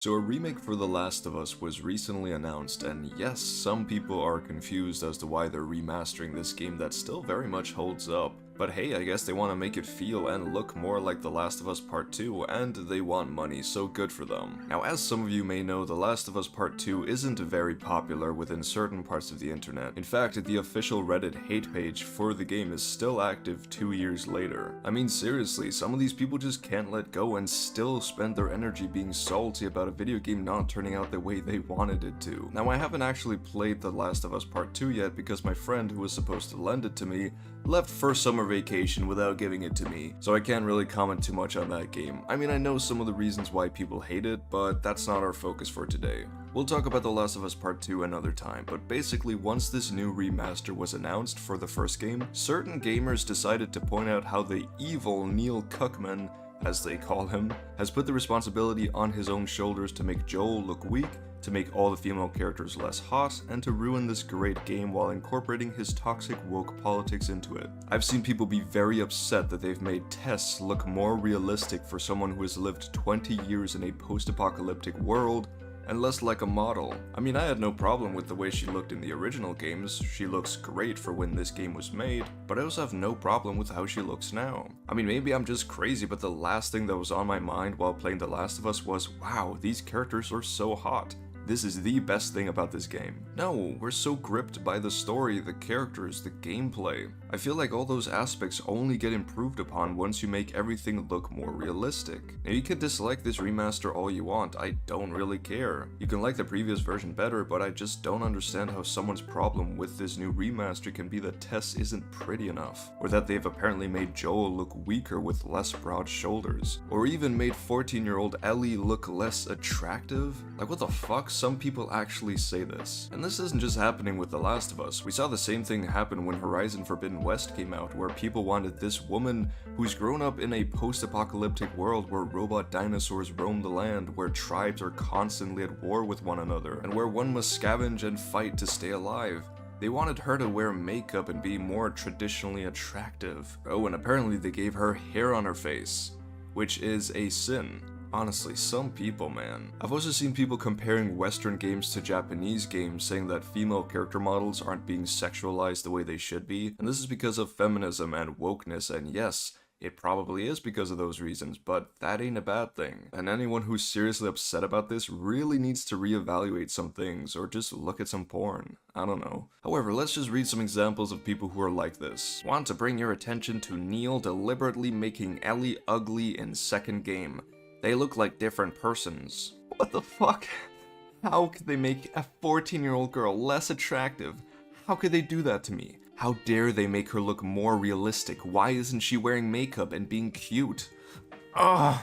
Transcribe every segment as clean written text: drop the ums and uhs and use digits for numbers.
So a remake for The Last of Us was recently announced, and yes, some people are confused as to why they're remastering this game that still very much holds up. But hey, I guess they want to make it feel and look more like The Last of Us Part 2, and they want money, so good for them. Now, as some of you may know, The Last of Us Part 2 isn't very popular within certain parts of the internet. In fact, the official Reddit hate page for the game is still active 2 years later. I mean, seriously, some of these people just can't let go and still spend their energy being salty about a video game not turning out the way they wanted it to. Now, I haven't actually played The Last of Us Part 2 yet because my friend who was supposed to lend it to me left for summer vacation without giving it to me, so I can't really comment too much on that game. I mean, I know some of the reasons why people hate it, but that's not our focus for today. We'll talk about The Last of Us Part 2 another time, but basically once this new remaster was announced for the first game, certain gamers decided to point out how the evil Neil Cuckman, as they call him, has put the responsibility on his own shoulders to make Joel look weak, to make all the female characters less hot, and to ruin this great game while incorporating his toxic woke politics into it. I've seen people be very upset that they've made Tess look more realistic for someone who has lived 20 years in a post-apocalyptic world, and less like a model. I mean, I had no problem with the way she looked in the original games, she looks great for when this game was made, but I also have no problem with how she looks now. I mean, maybe I'm just crazy, but the last thing that was on my mind while playing The Last of Us was, wow, these characters are so hot. This is the best thing about this game. No, we're so gripped by the story, the characters, the gameplay. I feel like all those aspects only get improved upon once you make everything look more realistic. Now, you can dislike this remaster all you want, I don't really care. You can like the previous version better, but I just don't understand how someone's problem with this new remaster can be that Tess isn't pretty enough, or that they've apparently made Joel look weaker with less broad shoulders, or even made 14-year-old Ellie look less attractive. Like, what the fuck? Some people actually say this. And this isn't just happening with The Last of Us. We saw the same thing happen when Horizon Forbidden West came out, where people wanted this woman who's grown up in a post-apocalyptic world where robot dinosaurs roam the land, where tribes are constantly at war with one another, and where one must scavenge and fight to stay alive. They wanted her to wear makeup and be more traditionally attractive. Oh, and apparently they gave her hair on her face, which is a sin. Honestly, some people, man. I've also seen people comparing Western games to Japanese games, saying that female character models aren't being sexualized the way they should be, and this is because of feminism and wokeness, and yes, it probably is because of those reasons, but that ain't a bad thing. And anyone who's seriously upset about this really needs to reevaluate some things, or just look at some porn. I don't know. However, let's just read some examples of people who are like this. Want to bring your attention to Neil deliberately making Ellie ugly in second game. They look like different persons. What the fuck? How could they make a 14-year-old girl less attractive? How could they do that to me? How dare they make her look more realistic? Why isn't she wearing makeup and being cute? Ugh,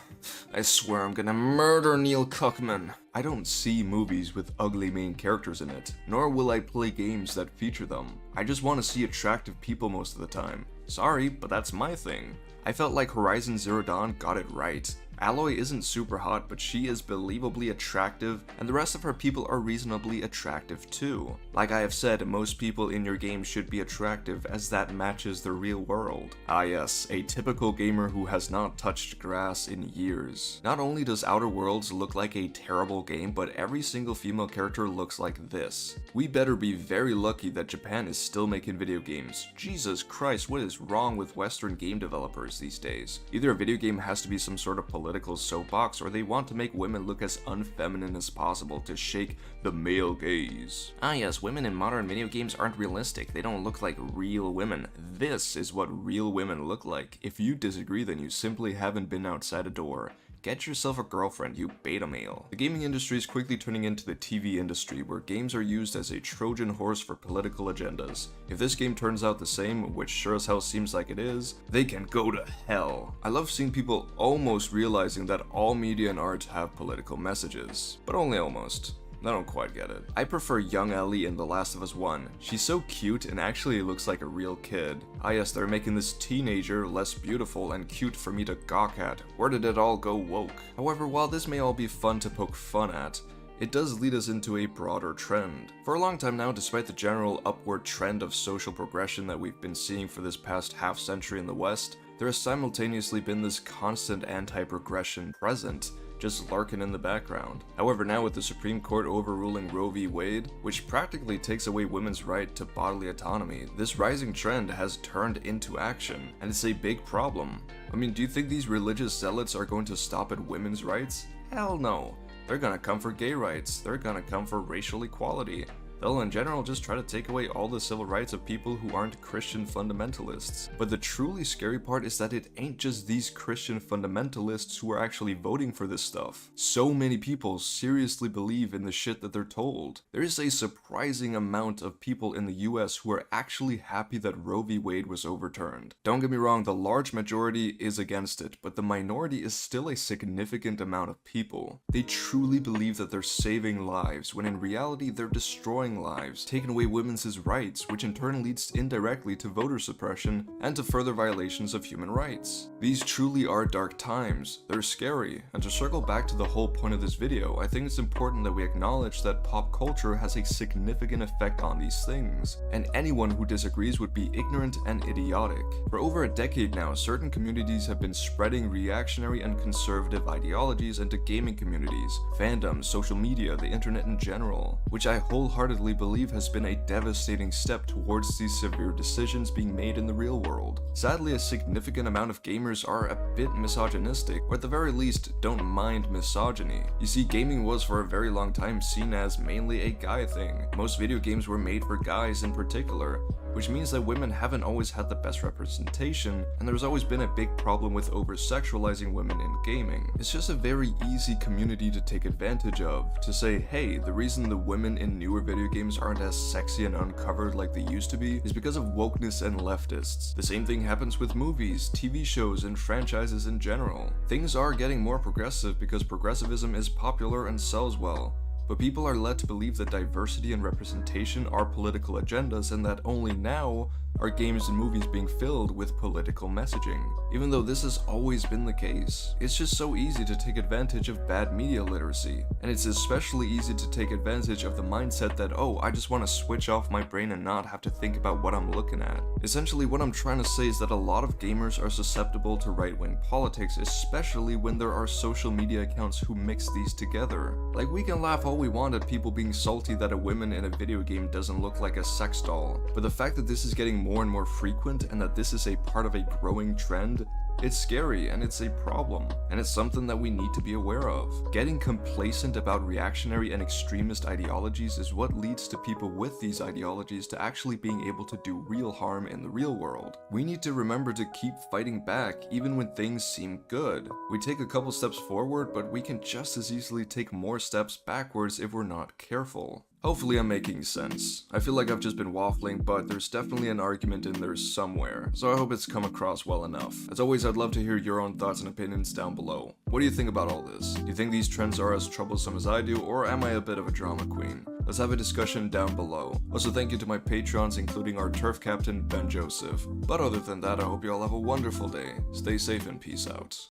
I swear I'm gonna murder Neil Cuckman. I don't see movies with ugly main characters in it, nor will I play games that feature them. I just want to see attractive people most of the time. Sorry, but that's my thing. I felt like Horizon Zero Dawn got it right. Aloy isn't super hot, but she is believably attractive, and the rest of her people are reasonably attractive too. Like I have said, most people in your game should be attractive, as that matches the real world. Ah yes, a typical gamer who has not touched grass in years. Not only does Outer Worlds look like a terrible game, but every single female character looks like this. We better be very lucky that Japan is still making video games. Jesus Christ, what is wrong with Western game developers these days? Either a video game has to be some sort of political soapbox, or they want to make women look as unfeminine as possible to shake the male gaze. Ah yes, women in modern video games aren't realistic. They don't look like real women. This is what real women look like. If you disagree, then you simply haven't been outside a door. Get yourself a girlfriend, you beta male. The gaming industry is quickly turning into the TV industry, where games are used as a Trojan horse for political agendas. If this game turns out the same, which sure as hell seems like it is, they can go to hell. I love seeing people almost realizing that all media and art have political messages, but only almost. I don't quite get it. I prefer young Ellie in The Last of Us 1. She's so cute and actually looks like a real kid. Ah yes, they're making this teenager less beautiful and cute for me to gawk at. Where did it all go woke? However, while this may all be fun to poke fun at, it does lead us into a broader trend. For a long time now, despite the general upward trend of social progression that we've been seeing for this past half-century in the West, there has simultaneously been this constant anti-progression present, just lurking in the background. However, now with the Supreme Court overruling Roe v. Wade, which practically takes away women's right to bodily autonomy, this rising trend has turned into action, and it's a big problem. I mean, do you think these religious zealots are going to stop at women's rights? Hell no. They're gonna come for gay rights, they're gonna come for racial equality. They'll in general just try to take away all the civil rights of people who aren't Christian fundamentalists. But the truly scary part is that it ain't just these Christian fundamentalists who are actually voting for this stuff. So many people seriously believe in the shit that they're told. There is a surprising amount of people in the US who are actually happy that Roe v. Wade was overturned. Don't get me wrong, the large majority is against it, but the minority is still a significant amount of people. They truly believe that they're saving lives, when in reality they're destroying lives, taking away women's rights, which in turn leads indirectly to voter suppression and to further violations of human rights. These truly are dark times, they're scary, and to circle back to the whole point of this video, I think it's important that we acknowledge that pop culture has a significant effect on these things, and anyone who disagrees would be ignorant and idiotic. For over a decade now, certain communities have been spreading reactionary and conservative ideologies into gaming communities, fandoms, social media, the internet in general, which I wholeheartedly believe has been a devastating step towards these severe decisions being made in the real world. Sadly, a significant amount of gamers are a bit misogynistic, or at the very least, don't mind misogyny. You see, gaming was for a very long time seen as mainly a guy thing. Most video games were made for guys in particular, which means that women haven't always had the best representation, and there's always been a big problem with over-sexualizing women in gaming. It's just a very easy community to take advantage of, to say, hey, the reason the women in newer video games aren't as sexy and uncovered like they used to be is because of wokeness and leftists. The same thing happens with movies, TV shows, and franchises in general. Things are getting more progressive because progressivism is popular and sells well. But people are led to believe that diversity and representation are political agendas, and that only now are games and movies being filled with political messaging. Even though this has always been the case, it's just so easy to take advantage of bad media literacy. And it's especially easy to take advantage of the mindset that, oh, I just want to switch off my brain and not have to think about what I'm looking at. Essentially, what I'm trying to say is that a lot of gamers are susceptible to right-wing politics, especially when there are social media accounts who mix these together. Like, we can laugh all we want at people being salty that a woman in a video game doesn't look like a sex doll, but the fact that this is getting more and more frequent and that this is a part of a growing trend, it's scary and it's a problem, and it's something that we need to be aware of. Getting complacent about reactionary and extremist ideologies is what leads to people with these ideologies to actually being able to do real harm in the real world. We need to remember to keep fighting back even when things seem good. We take a couple steps forward, but we can just as easily take more steps backwards if we're not careful. Hopefully I'm making sense. I feel like I've just been waffling, but there's definitely an argument in there somewhere, so I hope it's come across well enough. As always, I'd love to hear your own thoughts and opinions down below. What do you think about all this? Do you think these trends are as troublesome as I do, or am I a bit of a drama queen? Let's have a discussion down below. Also, thank you to my patrons, including our turf captain, Ben Joseph. But other than that, I hope you all have a wonderful day. Stay safe and peace out.